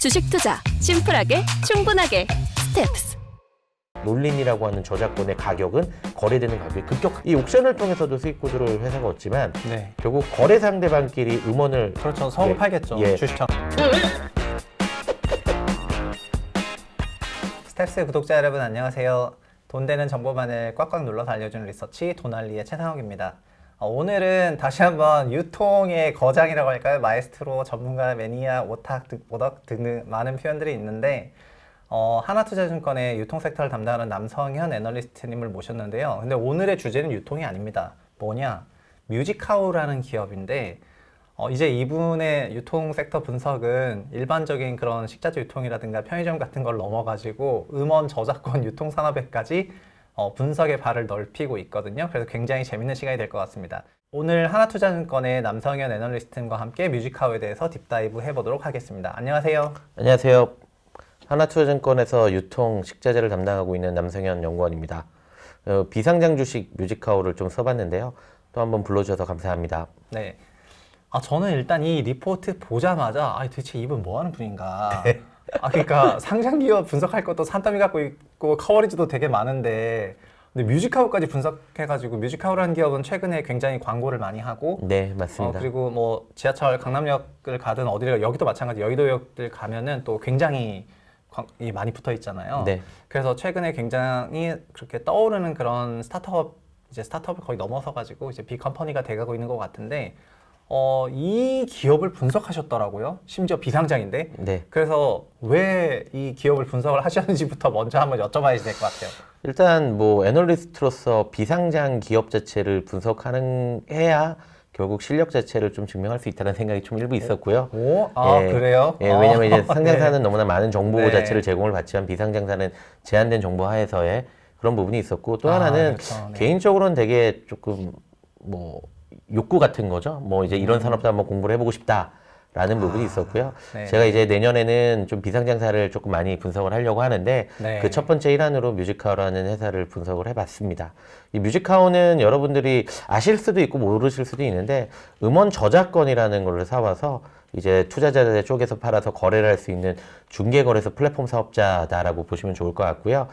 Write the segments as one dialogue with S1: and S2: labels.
S1: 주식 투자 심플하게 충분하게 스텝스.
S2: 롤린이라고 하는 저작권의 가격은 거래되는 가격이 이 옥션을 통해서도 수익 구조를 회사가 얻지만
S3: 네.
S2: 결국 거래 상대방끼리 음원을
S3: 그렇죠. 서로
S2: 예,
S3: 팔겠죠.
S2: 예.
S3: 주식처럼. 스텝스 구독자 여러분 안녕하세요. 돈 되는 정보만을 꽉꽉 눌러서 알려주는 리서치 돈알리의 최상욱입니다. 오늘은 다시 한번 유통의 거장이라고 할까요? 마에스트로, 전문가, 매니아, 오탁, 오덕 등등 많은 표현들이 있는데 하나투자증권의 유통 섹터를 담당하는 남성현 애널리스트님을 모셨는데요. 근데 오늘의 주제는 유통이 아닙니다. 뭐냐? 뮤직하우라는 기업인데 이제 이분의 유통 섹터 분석은 일반적인 그런 식자재 유통이라든가 편의점 같은 걸 넘어가지고 음원 저작권 유통 산업에까지 분석의 발을 넓히고 있거든요. 그래서 굉장히 재밌는 시간이 될 것 같습니다. 오늘 하나투자증권의 남성현 애널리스트님과 함께 뮤직하우에 대해서 딥다이브 해보도록 하겠습니다. 안녕하세요.
S2: 안녕하세요. 하나투자증권에서 유통 식자재를 담당하고 있는 남성현 연구원입니다. 비상장 주식 뮤직하우를 좀 써봤는데요. 또 한번 불러주셔서 감사합니다.
S3: 네. 저는 일단 이 리포트 보자마자 도대체 이분 뭐 하는 분인가. 그러니까 상장 기업 분석할 것도 산더미 갖고 있고 커버리지도 되게 많은데 근데 뮤직하우까지 분석해가지고 뮤직하우라는 기업은 최근에 굉장히 광고를 많이 하고
S2: 네, 맞습니다.
S3: 그리고 뭐 지하철 강남역을 가든 어디를 여기도 마찬가지 여의도역들 가면은 또 굉장히 많이 붙어 있잖아요.
S2: 네.
S3: 그래서 최근에 굉장히 그렇게 떠오르는 그런 스타트업을 거의 넘어서 가지고 이제 빅컴퍼니가 돼가고 있는 것 같은데 이 기업을 분석하셨더라고요. 심지어 비상장인데.
S2: 네.
S3: 그래서 왜 이 기업을 분석을 하셨는지부터 먼저 한번 여쭤봐야 될 것 같아요. 일단
S2: 뭐 애널리스트로서 비상장 기업 자체를 해야 결국 실력 자체를 좀 증명할 수 있다는 생각이 좀 일부 있었고요.
S3: 그래요?
S2: 왜냐면 이제 상장사는 너무나 많은 정보
S3: 네.
S2: 자체를 제공을 받지만 비상장사는 제한된 정보 하에서의 그런 부분이 있었고 또 하나는
S3: 그렇죠. 네.
S2: 개인적으로는 되게 조금 뭐 욕구 같은 거죠. 뭐 이제 이런 산업도 한번 공부를 해보고 싶다라는 부분이 있었고요.
S3: 네.
S2: 제가 이제 내년에는 좀 비상장사를 조금 많이 분석을 하려고 하는데
S3: 네.
S2: 그 첫 번째 일환으로 뮤직하우라는 회사를 분석을 해봤습니다. 이 뮤직하우는 여러분들이 아실 수도 있고 모르실 수도 있는데 음원 저작권이라는 걸 사와서 이제 투자자들 쪽에서 팔아서 거래를 할 수 있는 중개거래소 플랫폼 사업자다라고 보시면 좋을 것 같고요.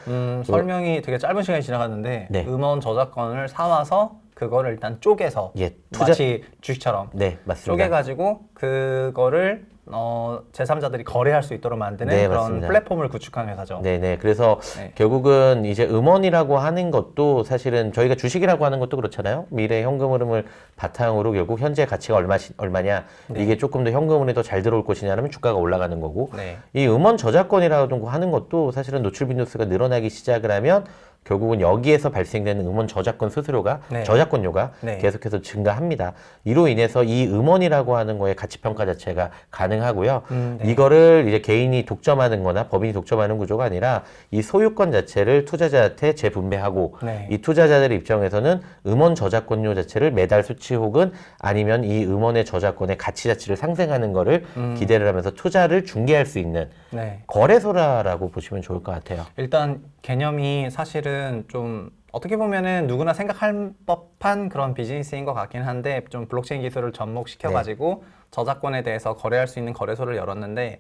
S3: 설명이 되게 짧은 시간이 지나갔는데
S2: 네.
S3: 음원 저작권을 사와서 그거를 일단 쪼개서 마치 주식처럼
S2: 네, 맞습니다.
S3: 쪼개가지고 그거를 제3자들이 거래할 수 있도록 만드는
S2: 네,
S3: 그런
S2: 맞습니다.
S3: 플랫폼을 구축한 회사죠.
S2: 네네. 그래서
S3: 네.
S2: 결국은 이제 음원이라고 하는 것도 사실은 저희가 주식이라고 하는 것도 그렇잖아요. 미래 현금 흐름을 바탕으로 결국 현재 가치가 얼마냐
S3: 네.
S2: 이게 조금 더 현금 흐름이 더 잘 들어올 것이냐면 주가가 올라가는 거고
S3: 네.
S2: 이 음원 저작권이라고 하는 것도 사실은 노출 빈도수가 늘어나기 시작을 하면 결국은 여기에서 발생되는 음원 저작권 수수료가
S3: 네.
S2: 저작권료가
S3: 네.
S2: 계속해서 증가합니다. 이로 인해서 이 음원이라고 하는 거의 가치평가 자체가 가능하고요.
S3: 네.
S2: 이거를 이제 개인이 독점하는 거나 법인이 독점하는 구조가 아니라 이 소유권 자체를 투자자한테 재분배하고
S3: 네.
S2: 이 투자자들의 입장에서는 음원 저작권료 자체를 매달 수치 혹은 아니면 이 음원의 저작권의 가치 자체를 상생하는 거를 기대를 하면서 투자를 중개할 수 있는
S3: 네.
S2: 거래소라고 보시면 좋을 것 같아요.
S3: 일단 개념이 사실은 좀 어떻게 보면은 누구나 생각할 법한 그런 비즈니스인 것 같긴 한데 좀 블록체인 기술을 접목시켜가지고 저작권에 대해서 거래할 수 있는 거래소를 열었는데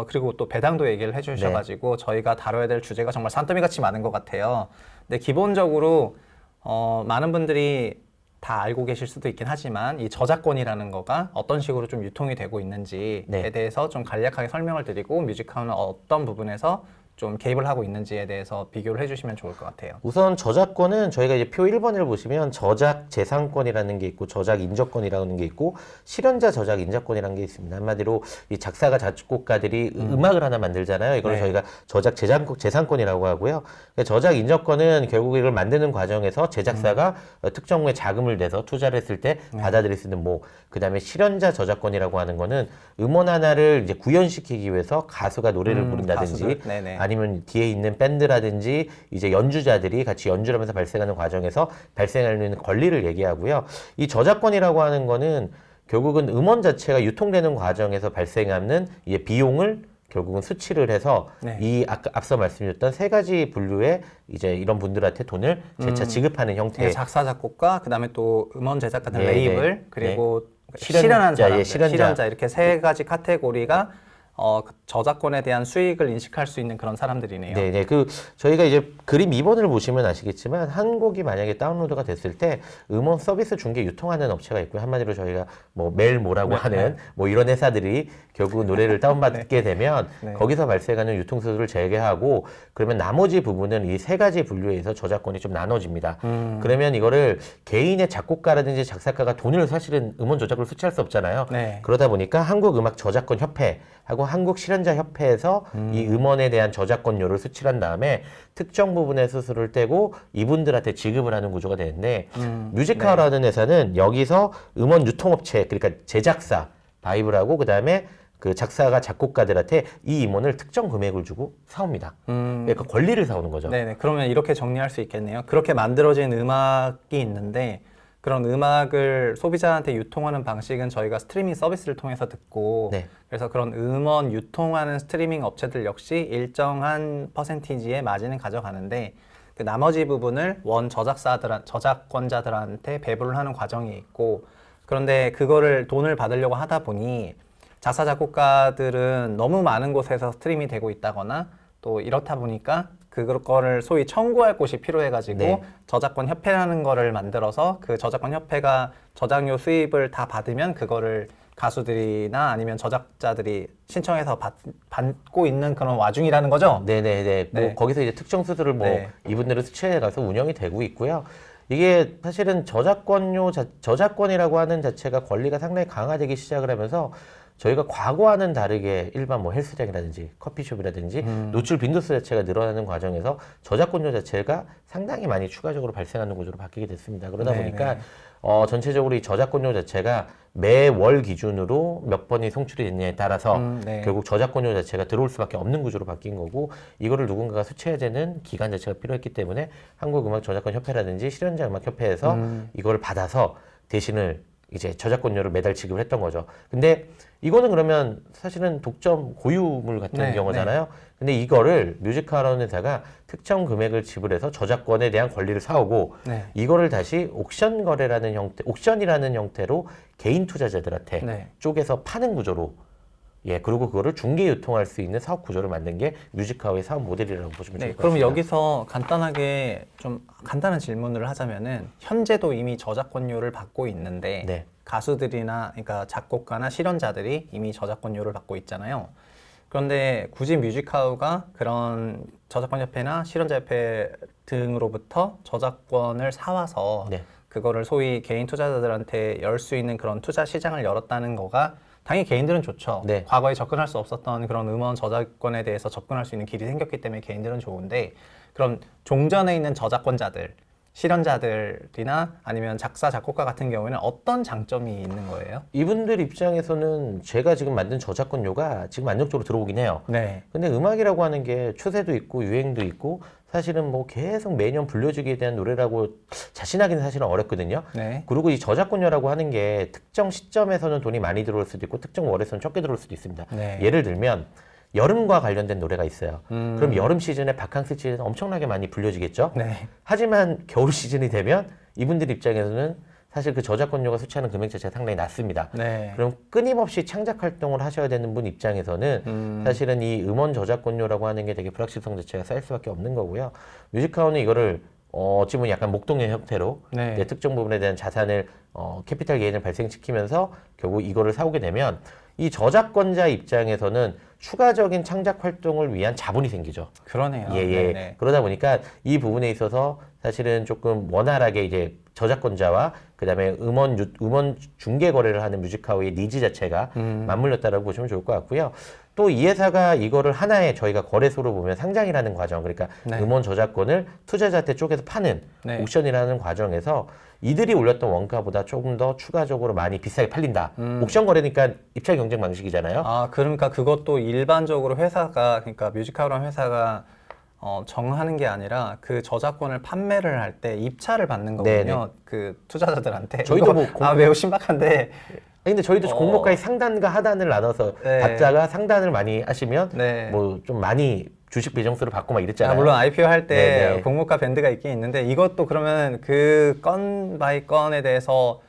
S3: 그리고 또 배당도 얘기를 해주셔가지고 저희가 다뤄야 될 주제가 정말 산더미같이 많은 것 같아요. 근데 기본적으로 많은 분들이 다 알고 계실 수도 있긴 하지만 이 저작권이라는 거가 어떤 식으로 좀 유통이 되고 있는지에 대해서 좀 간략하게 설명을 드리고 뮤직하우는 어떤 부분에서 좀 개입을 하고 있는지에 대해서 비교를 해주시면 좋을 것 같아요.
S2: 우선 저작권은 저희가 이제 표 1번을 보시면 저작 재산권이라는 게 있고 저작 인저권이라는 게 있고 실현자 저작 인자권이라는 게 있습니다. 한마디로 이 작사가 작곡가들이 음악을 하나 만들잖아요. 이걸
S3: 네.
S2: 저희가 저작 재산권이라고 하고요. 저작 인저권은 결국 이걸 만드는 과정에서 제작사가 특정의 자금을 내서 투자를 했을 때 받아들일 수 있는 그다음에 실현자 저작권이라고 하는 거는 음원 하나를 이제 구현시키기 위해서 가수가 노래를 부른다든지 아니면 뒤에 있는 밴드라든지 이제 연주자들이 같이 연주를 하면서 발생하는 과정에서 발생하는 권리를 얘기하고요. 이 저작권이라고 하는 거는 결국은 음원 자체가 유통되는 과정에서 발생하는 이제 비용을 결국은 수치를 해서 이 앞서 말씀드렸던 세 가지 분류의 이제 이런 분들한테 돈을 재차 지급하는 형태.
S3: 작사 작곡가 그다음에 또 음원 제작 같은 레이블 그리고
S2: 실현한
S3: 사람들,
S2: 실현자
S3: 이렇게 세 가지 카테고리가 그 저작권에 대한 수익을 인식할 수 있는 그런 사람들이네요.
S2: 네네. 저희가 이제 그림 2번을 보시면 아시겠지만 한 곡이 만약에 다운로드가 됐을 때 음원 서비스 중개 유통하는 업체가 있고요. 한마디로 저희가 뭐 멜모라고 하는 뭐 이런 회사들이 결국 노래를 다운받게 되면 거기서 발생하는 유통수수료를 제외하고 그러면 나머지 부분은 이 세 가지 분류에서 저작권이 좀 나눠집니다. 그러면 이거를 개인의 작곡가라든지 작사가가 돈을 사실은 음원 저작을 수취할 수 없잖아요.
S3: 네.
S2: 그러다 보니까 한국음악저작권협회하고 한국실현자협회에서 이 음원에 대한 저작권료를 수취한 다음에 특정 부분의 수수료를 떼고 이분들한테 지급을 하는 구조가 되는데 뮤지카라는 회사는 여기서 음원 유통업체 그러니까 제작사 바이브라고 그다음에 그 작사가 작곡가들한테 이 임원을 특정 금액을 주고 사옵니다. 그러니까 권리를 사오는 거죠.
S3: 네네. 그러면 이렇게 정리할 수 있겠네요. 그렇게 만들어진 음악이 있는데 그런 음악을 소비자한테 유통하는 방식은 저희가 스트리밍 서비스를 통해서 듣고
S2: 네.
S3: 그래서 그런 음원 유통하는 스트리밍 업체들 역시 일정한 퍼센티지의 마진을 가져가는데 그 나머지 부분을 저작권자들한테 배분을 하는 과정이 있고 그런데 그거를 돈을 받으려고 하다 보니 작사 작곡가들은 너무 많은 곳에서 스트림이 되고 있다거나 또 이렇다 보니까 그거를 소위 청구할 곳이 필요해가지고
S2: 네.
S3: 저작권 협회라는 거를 만들어서 그 저작권 협회가 저작료 수입을 다 받으면 그거를 가수들이나 아니면 저작자들이 신청해서 받고 있는 그런 와중이라는 거죠?
S2: 네네네. 뭐
S3: 네.
S2: 거기서 이제 특정 수수를 뭐
S3: 네.
S2: 이분들은 수취해 가서 운영이 되고 있고요. 이게 사실은 저작권이라고 하는 자체가 권리가 상당히 강화되기 시작을 하면서 저희가 과거와는 다르게 일반 뭐 헬스장이라든지 커피숍이라든지 노출 빈도수 자체가 늘어나는 과정에서 저작권료 자체가 상당히 많이 추가적으로 발생하는 구조로 바뀌게 됐습니다. 그러다
S3: 네네.
S2: 보니까 전체적으로 이 저작권료 자체가 매월 기준으로 몇 번이 송출이 됐냐에 따라서
S3: 네.
S2: 결국 저작권료 자체가 들어올 수밖에 없는 구조로 바뀐 거고 이거를 누군가가 수취해야 되는 기간 자체가 필요했기 때문에 한국음악저작권협회라든지 실현자음악협회에서 이걸 받아서 대신을 이제 저작권료를 매달 지급을 했던 거죠. 근데 이거는 그러면 사실은 독점 고유물 같은
S3: 네,
S2: 경우잖아요. 근데 이거를 뮤지컬하는 회사가 특정 금액을 지불해서 저작권에 대한 권리를 사오고
S3: 네.
S2: 이거를 다시 옥션 거래라는 형태, 옥션이라는 형태로 개인 투자자들한테
S3: 네.
S2: 쪼개서 파는 구조로 그리고 그거를 중개 유통할 수 있는 사업 구조를 만든 게 뮤지카의 사업 모델이라고 보시면
S3: 네,
S2: 좋을 것
S3: 그럼
S2: 같습니다.
S3: 여기서 간단하게 좀 간단한 질문을 하자면은 현재도 이미 저작권료를 받고 있는데
S2: 네.
S3: 가수들이나 그러니까 작곡가나 실현자들이 이미 저작권료를 받고 있잖아요. 그런데 굳이 뮤직하우가 그런 저작권협회나 실현자협회 등으로부터 저작권을 사와서
S2: 네.
S3: 그거를 소위 개인 투자자들한테 열 수 있는 그런 투자 시장을 열었다는 거가 당연히 개인들은 좋죠.
S2: 네.
S3: 과거에 접근할 수 없었던 그런 음원 저작권에 대해서 접근할 수 있는 길이 생겼기 때문에 개인들은 좋은데 그럼 종전에 있는 저작권자들, 실현자들이나 아니면 작사, 작곡가 같은 경우에는 어떤 장점이 있는 거예요?
S2: 이분들 입장에서는 제가 지금 만든 저작권료가 지금 안정적으로 들어오긴 해요.
S3: 네.
S2: 근데 음악이라고 하는 게 추세도 있고 유행도 있고 사실은 뭐 계속 매년 불려주기에 대한 노래라고 자신하기는 사실은 어렵거든요.
S3: 네.
S2: 그리고 이 저작권료라고 하는 게 특정 시점에서는 돈이 많이 들어올 수도 있고 특정 월에서는 적게 들어올 수도 있습니다.
S3: 네.
S2: 예를 들면 여름과 관련된 노래가 있어요. 그럼 여름 시즌에 바캉스 시즌 엄청나게 많이 불려지겠죠.
S3: 네.
S2: 하지만 겨울 시즌이 되면 이분들 입장에서는 사실 그 저작권료가 수취하는 금액 자체가 상당히 낮습니다.
S3: 네.
S2: 그럼 끊임없이 창작 활동을 하셔야 되는 분 입장에서는 사실은 이 음원 저작권료라고 하는 게 되게 불확실성 자체가 쌓일 수밖에 없는 거고요. 뮤직하우는 이거를 어찌 보면 약간 목동의 형태로
S3: 네.
S2: 내 특정 부분에 대한 자산을 캐피탈 게인을 발생시키면서 결국 이거를 사오게 되면 이 저작권자 입장에서는 추가적인 창작 활동을 위한 자본이 생기죠.
S3: 그러네요.
S2: 예.
S3: 네네.
S2: 그러다 보니까 이 부분에 있어서 사실은 조금 원활하게 이제 저작권자와 그다음에 음원 중개 거래를 하는 뮤직하우의 니즈 자체가 맞물렸다라고 보시면 좋을 것 같고요. 또 이 회사가 이거를 하나의 저희가 거래소로 보면 상장이라는 과정, 그러니까
S3: 네.
S2: 음원 저작권을 투자자한테 쪼개서 파는
S3: 네.
S2: 옥션이라는 과정에서 이들이 올렸던 원가보다 조금 더 추가적으로 많이 비싸게 팔린다. 옥션 거래니까 입찰 경쟁 방식이잖아요.
S3: 아, 그러니까 그것도 일반적으로 회사가, 그러니까 뮤직하우라는 회사가 정하는 게 아니라 그 저작권을 판매를 할 때 입찰을 받는 거군요.
S2: 네네.
S3: 그 투자자들한테.
S2: 저희도
S3: 이거,
S2: 뭐
S3: 매우 신박한데.
S2: 근데 저희도 공모가의 상단과 하단을 나눠서
S3: 네.
S2: 받자가 상단을 많이 하시면
S3: 네.
S2: 뭐 좀 많이 주식 배정수를 받고 막 이랬잖아요.
S3: 물론 IPO 할 때
S2: 네네.
S3: 공모가 밴드가 있긴 있는데 이것도 그러면 그 건 바이 건에 대해서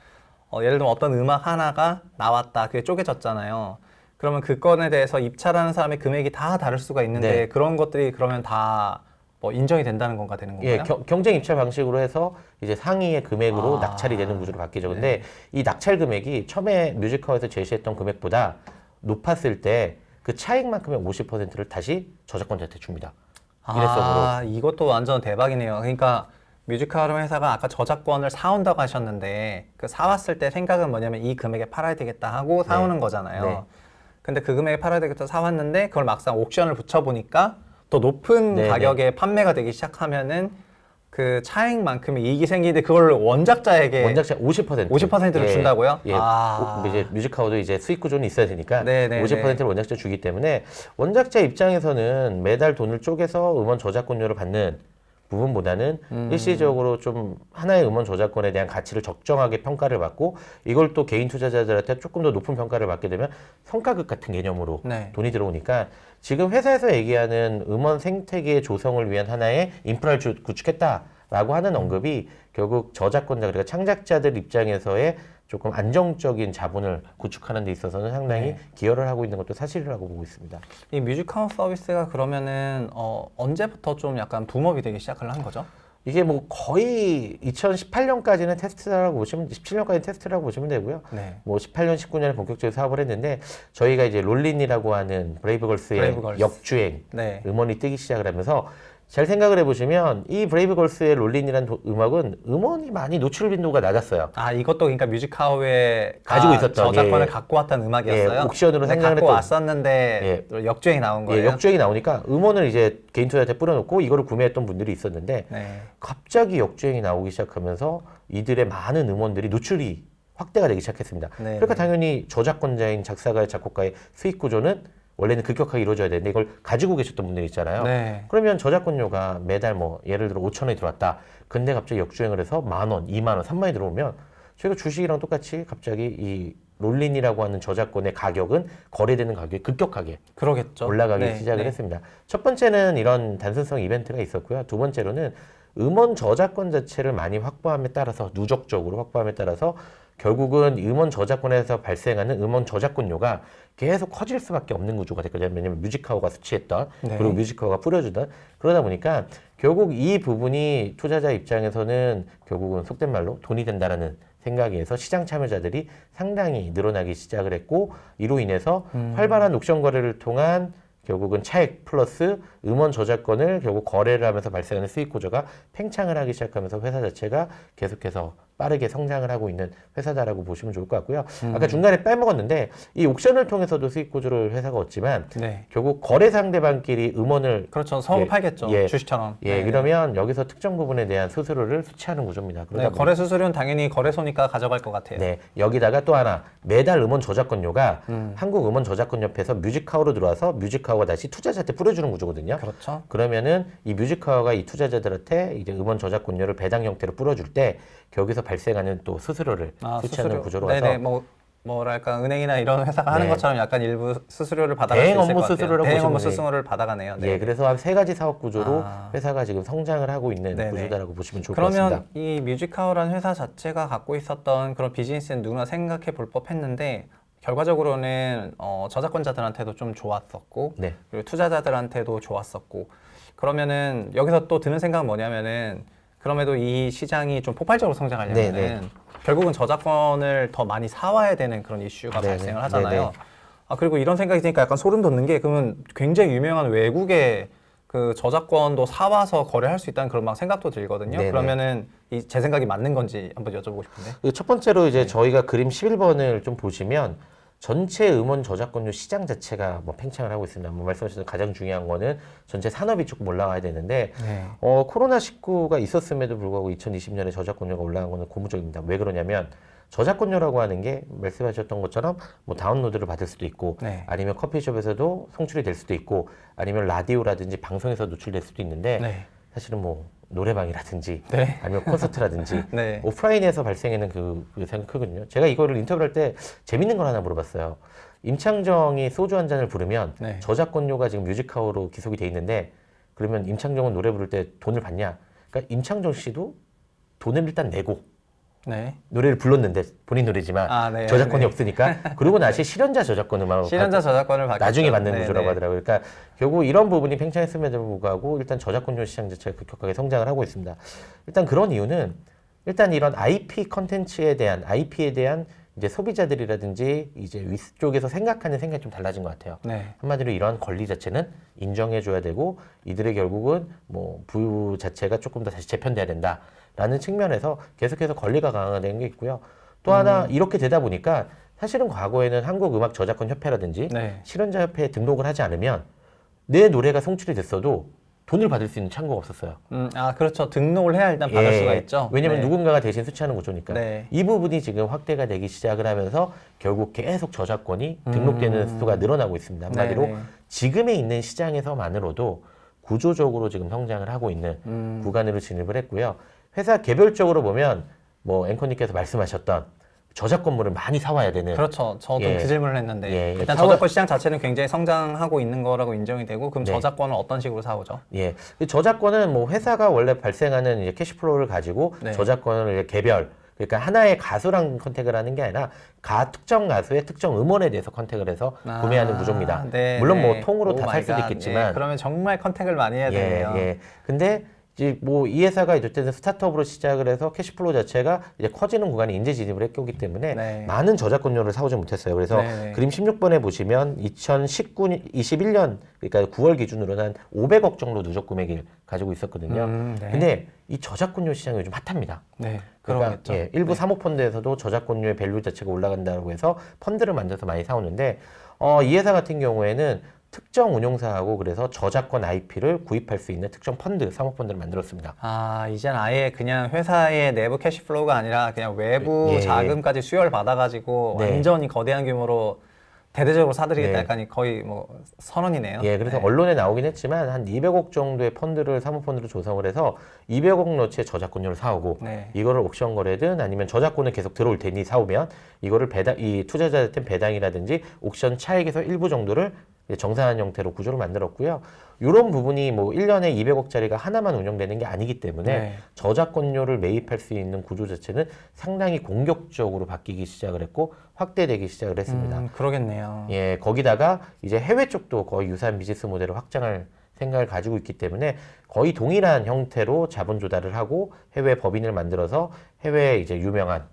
S3: 예를 들면 어떤 음악 하나가 나왔다. 그게 쪼개졌잖아요. 그러면 그 건에 대해서 입찰하는 사람의 금액이 다 다를 수가 있는데
S2: 네.
S3: 그런 것들이 그러면 다 뭐 인정이 된다는 건가 되는 건가요?
S2: 예, 경쟁 입찰 방식으로 해서 이제 상위의 금액으로
S3: 아,
S2: 낙찰이 되는 구조로 바뀌죠. 근데 이 낙찰 금액이 처음에 뮤직하우에서 제시했던 금액보다 높았을 때 그 차익만큼의 50%를 다시 저작권자한테 줍니다.
S3: 아, 이것도 완전 대박이네요. 그러니까 뮤직하우스 회사가 아까 저작권을 사온다고 하셨는데 그 사왔을 때 생각은 뭐냐면 이 금액에 팔아야 되겠다 하고 사오는 거잖아요.
S2: 네.
S3: 근데 그 금액에 팔아야 되겠다 사왔는데 그걸 막상 옥션을 붙여보니까 더 높은
S2: 네,
S3: 가격에 판매가 되기 시작하면은 그 차익만큼의 이익이 생기는데 그걸 원작자에게
S2: 원작자 50%.
S3: 50%를 준다고요?
S2: 예.
S3: 아.
S2: 이제 뮤직하우도 이제 수익 구조는 있어야 되니까
S3: 네네네.
S2: 50%를 원작자 주기 때문에 원작자 입장에서는 매달 돈을 쪼개서 음원 저작권료를 받는 부분보다는 일시적으로 좀 하나의 음원 저작권에 대한 가치를 적정하게 평가를 받고 이걸 또 개인 투자자들한테 조금 더 높은 평가를 받게 되면 성과급 같은 개념으로
S3: 네.
S2: 돈이 들어오니까 지금 회사에서 얘기하는 음원 생태계 조성을 위한 하나의 인프라를 구축했다라고 하는 언급이 결국 저작권자 그러니까 창작자들 입장에서의 조금 안정적인 자본을 구축하는 데 있어서는 상당히
S3: 네.
S2: 기여를 하고 있는 것도 사실이라고 보고 있습니다.
S3: 이 뮤직하우스 서비스가 그러면은 언제부터 좀 약간 붐업이 되기 시작을 한 거죠?
S2: 이게 뭐 거의 2018년까지는 테스트라고 보시면 17년까지 테스트라고 보시면 되고요.
S3: 네.
S2: 뭐 18년, 19년에 본격적으로 사업을 했는데 저희가 이제 롤린이라고 하는 브레이브걸스의
S3: 브레이브걸스.
S2: 역주행
S3: 네.
S2: 음원이 뜨기 시작을 하면서 잘 생각을 해보시면 이 브레이브걸스의 롤린이라는 음악은 음원이 많이 노출 빈도가 낮았어요.
S3: 아 이것도 그러니까 뮤직하우에
S2: 가지고 있었던,
S3: 저작권을
S2: 예.
S3: 갖고 왔던 음악이었어요.
S2: 예, 옥션으로
S3: 근데
S2: 생각을
S3: 갖고
S2: 했던-
S3: 왔었는데 또 역주행이 나온 거예요.
S2: 예, 역주행이 나오니까 음원을 이제 개인 투자한테 뿌려놓고 이거를 구매했던 분들이 있었는데
S3: 네.
S2: 갑자기 역주행이 나오기 시작하면서 이들의 많은 음원들이 노출이 확대가 되기 시작했습니다.
S3: 네,
S2: 그러니까
S3: 네.
S2: 당연히 저작권자인 작사가의 작곡가의 수익 구조는 원래는 급격하게 이루어져야 되는데 이걸 가지고 계셨던 분들이 있잖아요.
S3: 네.
S2: 그러면 저작권료가 매달 뭐 예를 들어 5천 원이 들어왔다. 근데 갑자기 역주행을 해서 10,000원, 20,000원, 30,000원이 들어오면 저희가 주식이랑 똑같이 갑자기 이 롤린이라고 하는 저작권의 가격은 거래되는 가격이 급격하게
S3: 그러겠죠.
S2: 올라가기
S3: 네,
S2: 시작을
S3: 네.
S2: 했습니다. 첫 번째는 이런 단순성 이벤트가 있었고요. 두 번째로는 음원 저작권 자체를 많이 확보함에 따라서 누적적으로 확보함에 따라서 결국은 음원 저작권에서 발생하는 음원 저작권료가 계속 커질 수밖에 없는 구조가 됐거든요. 왜냐면 뮤직하우가 수취했던
S3: 네.
S2: 그리고 뮤직하우가 뿌려주던 그러다 보니까 결국 이 부분이 투자자 입장에서는 결국은 속된 말로 돈이 된다라는 생각에서 시장 참여자들이 상당히 늘어나기 시작을 했고 이로 인해서 활발한 옥션 거래를 통한 결국은 차익 플러스 음원 저작권을 결국 거래를 하면서 발생하는 수익 구조가 팽창을 하기 시작하면서 회사 자체가 계속해서 빠르게 성장을 하고 있는 회사다라고 보시면 좋을 것 같고요. 아까 중간에 빼먹었는데 이 옥션을 통해서도 수익 구조를 회사가 얻지만
S3: 네.
S2: 결국 거래 상대방끼리 음원을
S3: 그렇죠. 서로
S2: 예,
S3: 팔겠죠.
S2: 예.
S3: 주식처럼.
S2: 예,
S3: 네.
S2: 그러면 여기서 특정 부분에 대한 수수료를 수취하는 구조입니다.
S3: 네,
S2: 그러다 보니
S3: 거래 수수료는 당연히 거래소니까 가져갈 것 같아요.
S2: 네, 여기다가 또 하나 매달 음원 저작권료가 한국 음원 저작권협회에서 뮤직하우로 들어와서 뮤직하우가 다시 투자자한테 뿌려주는 구조거든요.
S3: 그렇죠.
S2: 그러면은 이 뮤직하우가 이 투자자들한테 이제 음원 저작권료를 배당 형태로 뿌려줄 때 거기서 발생하는 또 수수료를 수취하는 구조로 와서
S3: 네네, 뭐랄까 은행이나 이런 회사가 하는
S2: 네.
S3: 것처럼 약간 일부 수수료를 받아갈 수
S2: 대행
S3: 있을
S2: 업무
S3: 것 같아요.
S2: 수수료라고
S3: 대행 업무
S2: 보시면
S3: 수수료를 받아가네요. 네.
S2: 예, 그래서 한 세 가지 사업 구조로
S3: 아.
S2: 회사가 지금 성장을 하고 있는
S3: 네네.
S2: 구조다라고 보시면 좋을 것 같습니다.
S3: 그러면 이 뮤직하우라는 회사 자체가 갖고 있었던 그런 비즈니스는 누구나 생각해 볼 법했는데 결과적으로는 저작권자들한테도 좀 좋았었고
S2: 네.
S3: 그리고 투자자들한테도 좋았었고 그러면은 여기서 또 드는 생각은 뭐냐면은 그럼에도 이 시장이 좀 폭발적으로 성장하려면은
S2: 네네.
S3: 결국은 저작권을 더 많이 사와야 되는 그런 이슈가
S2: 네네.
S3: 발생을 하잖아요.
S2: 네네.
S3: 아 그리고 이런 생각이 드니까 약간 소름 돋는 게 그러면 굉장히 유명한 외국의 그 저작권도 사와서 거래할 수 있다는 그런 막 생각도 들거든요.
S2: 네네.
S3: 그러면은 제 생각이 맞는 건지 한번 여쭤보고 싶은데.
S2: 그 첫 번째로 이제
S3: 네.
S2: 저희가 그림 11번을 좀 보시면 전체 음원 저작권료 시장 자체가 뭐 팽창을 하고 있습니다. 뭐 말씀하신 가장 중요한 거는 전체 산업이 조금 올라가야 되는데
S3: 네.
S2: 코로나19가 있었음에도 불구하고 2020년에 저작권료가 올라간 거는 고무적입니다. 왜 그러냐면 저작권료라고 하는 게 말씀하셨던 것처럼 뭐 다운로드를 받을 수도 있고
S3: 네.
S2: 아니면 커피숍에서도 송출이 될 수도 있고 아니면 라디오라든지 방송에서 노출될 수도 있는데
S3: 네.
S2: 사실은 뭐 노래방이라든지
S3: 네.
S2: 아니면 콘서트라든지
S3: 네.
S2: 오프라인에서 발생하는 그 생각하거든요. 제가 이거를 인터뷰를 할 때 재밌는 걸 하나 물어봤어요. 임창정이 소주 한 잔을 부르면
S3: 네.
S2: 저작권료가 지금 뮤직하우로 기속이 돼 있는데 그러면 임창정은 노래 부를 때 돈을 받냐? 그러니까 임창정 씨도 돈을 일단 내고
S3: 네.
S2: 노래를 불렀는데 본인 노래지만
S3: 아, 네,
S2: 저작권이
S3: 네.
S2: 없으니까 그러고 나시 실현자 저작권을
S3: 실현자 저작권을 받겠죠.
S2: 나중에 받는
S3: 네,
S2: 구조라고
S3: 네.
S2: 하더라고요. 그러니까 결국 이런 부분이 팽창했음에도 불구하고 일단 저작권료 시장 자체가 급격하게 성장을 하고 있습니다. 일단 그런 이유는 일단 이런 IP 컨텐츠에 대한 IP에 대한 이제 소비자들이라든지 이제 위쪽에서 생각하는 생각이 좀 달라진 것 같아요.
S3: 네.
S2: 한마디로 이런 권리 자체는 인정해줘야 되고 이들의 결국은 뭐 부유 자체가 조금 더 다시 재편돼야 된다라는 측면에서 계속해서 권리가 강화되는 게 있고요. 또 하나 이렇게 되다 보니까 사실은 과거에는 한국음악저작권협회라든지
S3: 네.
S2: 실현자협회에 등록을 하지 않으면 내 노래가 송출이 됐어도 돈을 받을 수 있는 창구가 없었어요.
S3: 아, 그렇죠. 등록을 해야 일단 받을 수가 있죠.
S2: 왜냐면
S3: 네.
S2: 누군가가 대신 수취하는 구조니까.
S3: 네.
S2: 이 부분이 지금 확대가 되기 시작을 하면서 결국 계속 저작권이 등록되는 수가 늘어나고 있습니다. 한마디로
S3: 네, 네.
S2: 지금에 있는 시장에서만으로도 구조적으로 지금 성장을 하고 있는 구간으로 진입을 했고요. 회사 개별적으로 보면 뭐 앵커님께서 말씀하셨던 저작권물을 많이 사와야 되는
S3: 그렇죠. 저도
S2: 예.
S3: 그 질문을 했는데
S2: 예,
S3: 일단
S2: 사와-
S3: 저작권 시장 자체는 굉장히 성장하고 있는 거라고 인정이 되고 그럼
S2: 네.
S3: 저작권을 어떤 식으로 사오죠?
S2: 예. 그 저작권은 뭐 회사가 원래 발생하는 이제 캐시플로우를 가지고
S3: 네.
S2: 저작권을 이제 개별, 그러니까 하나의 가수랑 컨택을 하는 게 아니라 특정 가수의 특정 음원에 대해서 컨택을 해서 구매하는 구조입니다.
S3: 네,
S2: 물론 뭐
S3: 네.
S2: 통으로
S3: 오
S2: 다 살
S3: 마이
S2: 수도
S3: 갓.
S2: 있겠지만
S3: 예, 그러면 정말 컨택을 많이 해야
S2: 예,
S3: 되네요.
S2: 예. 근데 이제 뭐 이 회사가 어쨌든 스타트업으로 시작을 해서 캐시플로우 자체가 이제 커지는 구간에 인재 진입을 했기 때문에
S3: 네.
S2: 많은 저작권료를 사오지 못했어요. 그래서
S3: 네, 네.
S2: 그림 16번에 보시면 21년 그러니까 9월 기준으로는 한 500억 정도 누적 구매기를 가지고 있었거든요.
S3: 네.
S2: 근데 이 저작권료 시장이 요즘 핫합니다.
S3: 네,
S2: 그러니까
S3: 그러겠죠.
S2: 예, 일부 사모펀드에서도 저작권료의 밸류 자체가 올라간다고 해서 펀드를 만들어서 많이 사오는데 이 회사 같은 경우에는 특정 운용사하고 그래서 저작권 IP를 구입할 수 있는 특정 펀드, 사모펀드를 만들었습니다.
S3: 아, 이젠 아예 그냥 회사의 내부 캐시플로우가 아니라 그냥 외부
S2: 예.
S3: 자금까지 수혈 받아가지고
S2: 네.
S3: 완전히 거대한 규모로 대대적으로 사들이겠다.
S2: 네.
S3: 약간 거의 뭐 선언이네요.
S2: 예, 그래서
S3: 네.
S2: 언론에 나오긴 했지만 한 200억 정도의 펀드를 사모펀드를 조성을 해서 200억 너치의 저작권료를 사오고
S3: 네.
S2: 이거를 옥션 거래든 아니면 저작권은 계속 들어올 테니 사오면 이거를 이 투자자한테 배당이라든지 옥션 차익에서 일부 정도를 이제 정산한 형태로 구조를 만들었고요. 이런 부분이 뭐 1년에 200억짜리가 하나만 운영되는 게 아니기 때문에
S3: 네.
S2: 저작권료를 매입할 수 있는 구조 자체는 상당히 공격적으로 바뀌기 시작을 했고 확대되기 시작을 했습니다.
S3: 그러겠네요.
S2: 예, 거기다가 이제 해외 쪽도 거의 유사한 비즈니스 모델을 확장할 생각을 가지고 있기 때문에 거의 동일한 형태로 자본 조달을 하고 해외 법인을 만들어서 해외 이제 유명한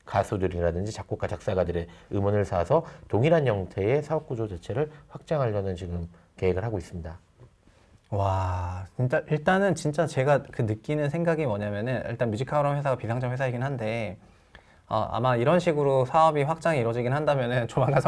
S2: 가수들이라든지 작곡가, 작사가들의 음원을 사서 동일한 형태의 사업 구조 자체를 확장하려는 지금 계획을 하고 있습니다.
S3: 와, 진짜 일단은 진짜 제가 그 느끼는 생각이 뭐냐면은 일단 뮤직하우런 회사가 비상장 회사이긴 한데 아마 이런 식으로 사업이 확장이 이루어지긴 한다면은 조만간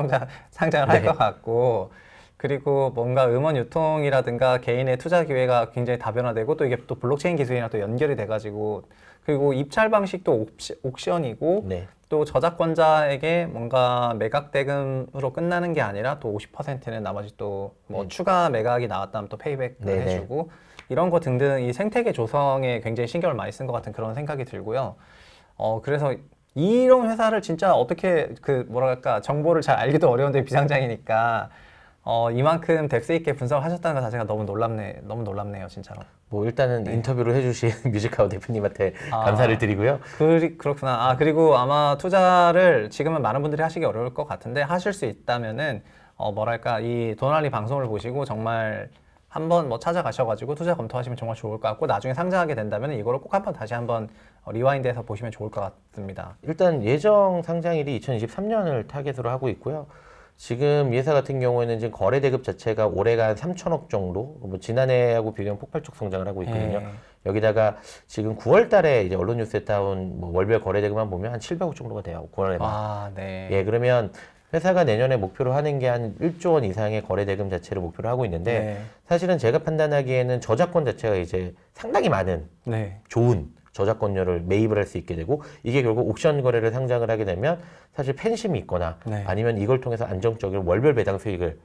S3: 상장을 할
S2: 네.
S3: 것 같고 그리고 뭔가 음원 유통이라든가 개인의 투자 기회가 굉장히 다변화되고 또 이게 또 블록체인 기술이랑 또 연결이 돼가지고 그리고 입찰 방식도 옥션이고
S2: 네.
S3: 또 저작권자에게 뭔가 매각 대금으로 끝나는 게 아니라 또 50%는 나머지 또 뭐 추가 매각이 나왔다면 또 페이백을
S2: 네네.
S3: 해주고 이런 거 등등 이 생태계 조성에 굉장히 신경을 많이 쓴 것 같은 그런 생각이 들고요. 그래서 이런 회사를 진짜 어떻게 그 뭐랄까 정보를 잘 알기도 어려운데 비상장이니까 이만큼 뎁스 있게 분석을 하셨다는 것 자체가 너무 놀랍네요, 진짜로.
S2: 뭐 일단은 인터뷰를 해주신 뮤직하우 대표님한테 감사를 드리고요.
S3: 그렇구나. 그리고 아마 투자를 지금은 많은 분들이 하시기 어려울 것 같은데 하실 수 있다면은 뭐랄까 이 도날리 방송을 보시고 정말 한번 뭐 찾아가셔가지고 투자 검토하시면 정말 좋을 것 같고 나중에 상장하게 된다면 이거를 꼭 한번 다시 한번 리와인드해서 보시면 좋을 것 같습니다.
S2: 일단 예정 상장일이 2023년을 타겟으로 하고 있고요. 지금 이 회사 같은 경우에는 지금 거래 대급 자체가 올해가 한 3천억 정도, 뭐 지난해하고 비교하면 폭발적 성장을 하고 있거든요.
S3: 예.
S2: 여기다가 지금 9월 달에 이제 언론 뉴스에 따온 뭐 월별 거래 대금만 보면 한 700억 정도가 돼요. 9월에만.
S3: 네.
S2: 예, 그러면 회사가 내년에 목표로 하는 게 한 1조 원 이상의 거래 대금 자체를 목표로 하고 있는데
S3: 네.
S2: 사실은 제가 판단하기에는 저작권 자체가 이제 상당히 많은
S3: 네.
S2: 좋은 저작권료를 매입을 할 수 있게 되고 이게 결국 옥션 거래를 상장을 하게 되면 사실 팬심이 있거나
S3: 네.
S2: 아니면 이걸 통해서 안정적인 월별 배당 수익을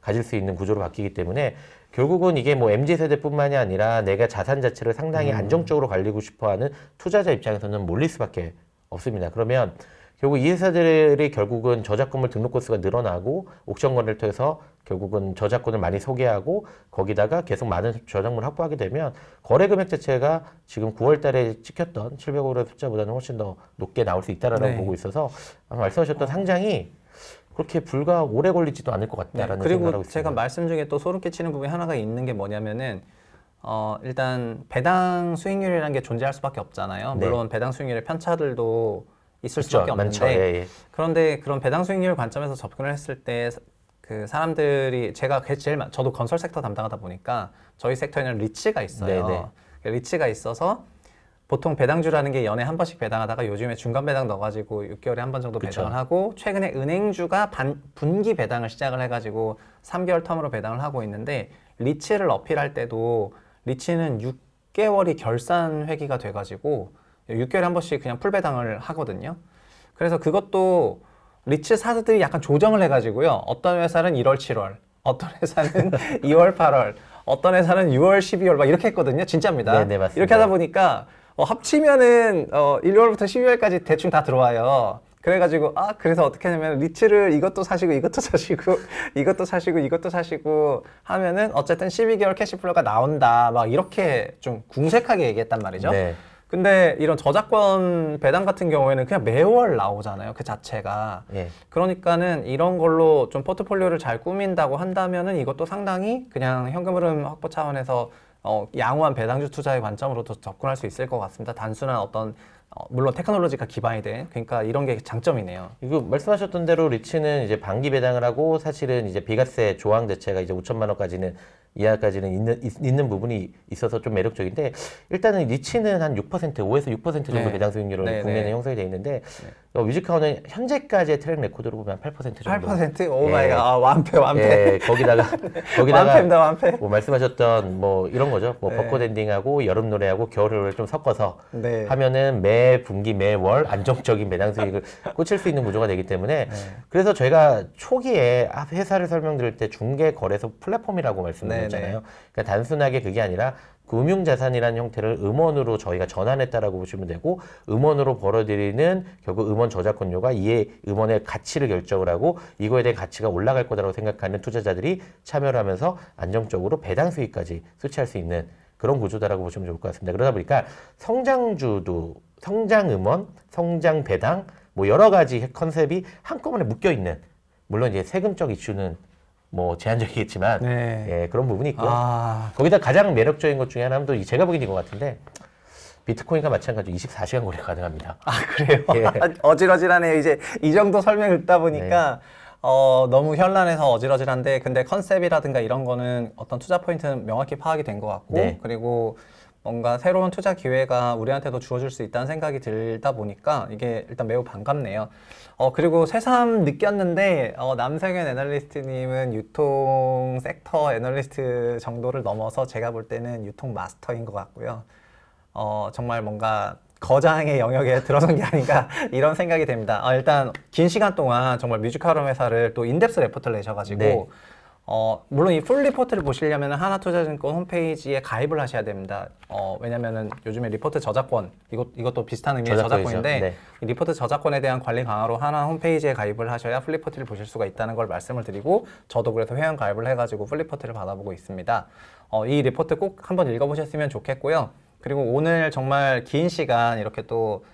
S2: 가질 수 있는 구조로 바뀌기 때문에 결국은 이게 뭐 MZ세대뿐만이 아니라 내가 자산 자체를 상당히 안정적으로 관리고 싶어하는 투자자 입장에서는 몰릴 수밖에 없습니다. 그러면 결국 이 회사들이 결국은 저작권물 등록 건수가 늘어나고 옥션 거래를 통해서 결국은 저작권을 많이 소개하고 거기다가 계속 많은 저작물을 확보하게 되면 거래 금액 자체가 지금 9월 달에 찍혔던 700억 원의 숫자보다는 훨씬 더 높게 나올 수 있다라고
S3: 네.
S2: 보고 있어서 아마 말씀하셨던 상장이 그렇게 불과 오래 걸리지도 않을 것 같다라는 생각을 하고
S3: 그리고
S2: 있습니다.
S3: 제가 말씀 중에 또 소름 끼치는 부분이 하나가 있는 게 뭐냐면은 일단 배당 수익률이라는 게 존재할 수밖에 없잖아요.
S2: 네.
S3: 물론 배당 수익률의 편차들도 있을
S2: 그렇죠.
S3: 수밖에
S2: 많죠.
S3: 없는데
S2: 예, 예.
S3: 그런데 그런 배당 수익률 관점에서 접근을 했을 때 그 사람들이 제가 저도 건설 섹터 담당하다 보니까 저희 섹터에는 리츠가 있어요.
S2: 네네.
S3: 리츠가 있어서 보통 배당주라는 게 연에 한 번씩 배당하다가 요즘에 중간 배당 넣어가지고 6개월에 한 번 정도
S2: 그쵸.
S3: 배당을 하고 최근에 은행주가 분기 배당을 시작을 해가지고 3개월 텀으로 배당을 하고 있는데 리츠를 어필할 때도 리츠는 6개월이 결산 회기가 돼가지고 6개월에 한 번씩 그냥 풀 배당을 하거든요. 그래서 그것도 리츠 사들이 약간 조정을 해가지고요. 어떤 회사는 1월, 7월, 어떤 회사는 2월, 8월, 어떤 회사는 6월, 12월 막 이렇게 했거든요. 진짜입니다.
S2: 네네, 맞습니다.
S3: 이렇게 하다 보니까 합치면은 1월부터 12월까지 대충 다 들어와요. 그래가지고 그래서 어떻게 하냐면 리츠를 이것도 사시고 이것도 사시고 이것도 사시고 이것도 사시고 하면은 어쨌든 12개월 캐시플로우가 나온다 막 이렇게 좀 궁색하게 얘기했단 말이죠.
S2: 네.
S3: 근데 이런 저작권 배당 같은 경우에는 그냥 매월 나오잖아요. 그 자체가.
S2: 예.
S3: 그러니까는 이런 걸로 좀 포트폴리오를 잘 꾸민다고 한다면은 이것도 상당히 그냥 현금 흐름 확보 차원에서 양호한 배당주 투자의 관점으로도 접근할 수 있을 것 같습니다. 단순한 어떤 물론 테크놀로지가 기반이 된 그러니까 이런 게 장점이네요.
S2: 이거 말씀하셨던 대로 리츠는 이제 반기 배당을 하고 사실은 이제 비과세 조항 자체가 이제 5천만 원까지는 이하까지는 있는 부분이 있어서 좀 매력적인데 일단은 리츠는 한 6%, 5에서 6% 정도
S3: 네.
S2: 배당 수익률로
S3: 네,
S2: 국내에
S3: 네.
S2: 형성이 돼 있는데 뮤직카우는 현재까지의 트랙 레코드로 보면 8% 정도.
S3: 8%? 오
S2: 예.
S3: 마이 갓. 완패.
S2: 예, 거기다가
S3: 완패입니다, 완패.
S2: 뭐 말씀하셨던 뭐 이런 거죠. 뭐
S3: 네.
S2: 벚꽃 엔딩하고 여름 노래하고 겨울 노래를 좀 섞어서
S3: 네.
S2: 하면은 매 분기 매월 안정적인 배당 수익을 꽂힐 수 있는 구조가 되기 때문에 그래서 저희가 초기에 회사를 설명드릴 때 중개 거래소 플랫폼이라고 말씀드렸잖아요. 그러니까 단순하게 그게 아니라 금융자산이라는 형태를 음원으로 저희가 전환했다라고 보시면 되고 음원으로 벌어들이는 결국 음원 저작권료가 이에 음원의 가치를 결정을 하고 이거에 대해 가치가 올라갈 거다라고 생각하는 투자자들이 참여를 하면서 안정적으로 배당 수익까지 수취할 수 있는 그런 구조다라고 보시면 좋을 것 같습니다. 그러다 보니까 성장주도 성장 음원, 성장 배당 뭐 여러 가지 컨셉이 한꺼번에 묶여 있는 물론 이제 세금적 이슈는 뭐 제한적이겠지만
S3: 네.
S2: 예, 그런 부분이 있고요.
S3: 거기다
S2: 거기다 가장 매력적인 것 중에 하나는 또 제가 보기엔 이거 같은데 비트코인과 마찬가지로 24시간 거래가 가능합니다.
S3: 그래요?
S2: 예.
S3: 어질어질하네요. 이제 이 정도 설명을 듣다 보니까 너무 현란해서 어질어질한데 근데 컨셉이라든가 이런 거는 어떤 투자 포인트는 명확히 파악이 된 것 같고
S2: 네.
S3: 그리고 뭔가 새로운 투자 기회가 우리한테도 주어질 수 있다는 생각이 들다 보니까 이게 일단 매우 반갑네요. 그리고 새삼 느꼈는데 남성현 애널리스트님은 유통 섹터 애널리스트 정도를 넘어서 제가 볼 때는 유통 마스터인 것 같고요. 정말 뭔가 거장의 영역에 들어선 게 아닌가 이런 생각이 됩니다. 일단 긴 시간 동안 정말 뮤직하럼 회사를 또 인덱스 레포트를 내셔가지고
S2: 네.
S3: 물론 이 풀 리포트를 보시려면 하나투자증권 홈페이지에 가입을 하셔야 됩니다. 왜냐면은 요즘에 리포트 저작권 이것도 비슷한 의미의
S2: 저작권이죠.
S3: 저작권인데
S2: 네.
S3: 이 리포트 저작권에 대한 관리 강화로 하나 홈페이지에 가입을 하셔야 풀 리포트를 보실 수가 있다는 걸 말씀을 드리고 저도 그래서 회원 가입을 해가지고 풀 리포트를 받아보고 있습니다. 이 리포트 꼭 한번 읽어보셨으면 좋겠고요. 그리고 오늘 정말 긴 시간 이렇게 또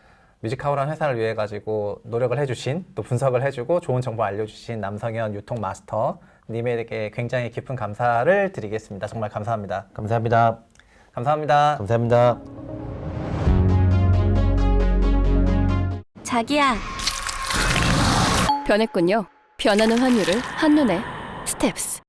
S3: 뮤직하우라는 회사를 위해 가지고 노력을 해주신 또 분석을 해주고 좋은 정보 알려주신 남성현 유통 마스터 님에게 굉장히 깊은 감사를 드리겠습니다. 정말 감사합니다.
S2: 감사합니다.
S3: 감사합니다.
S2: 감사합니다.
S1: 자기야. 변했군요. 변하는 환율을 한눈에 스텝스.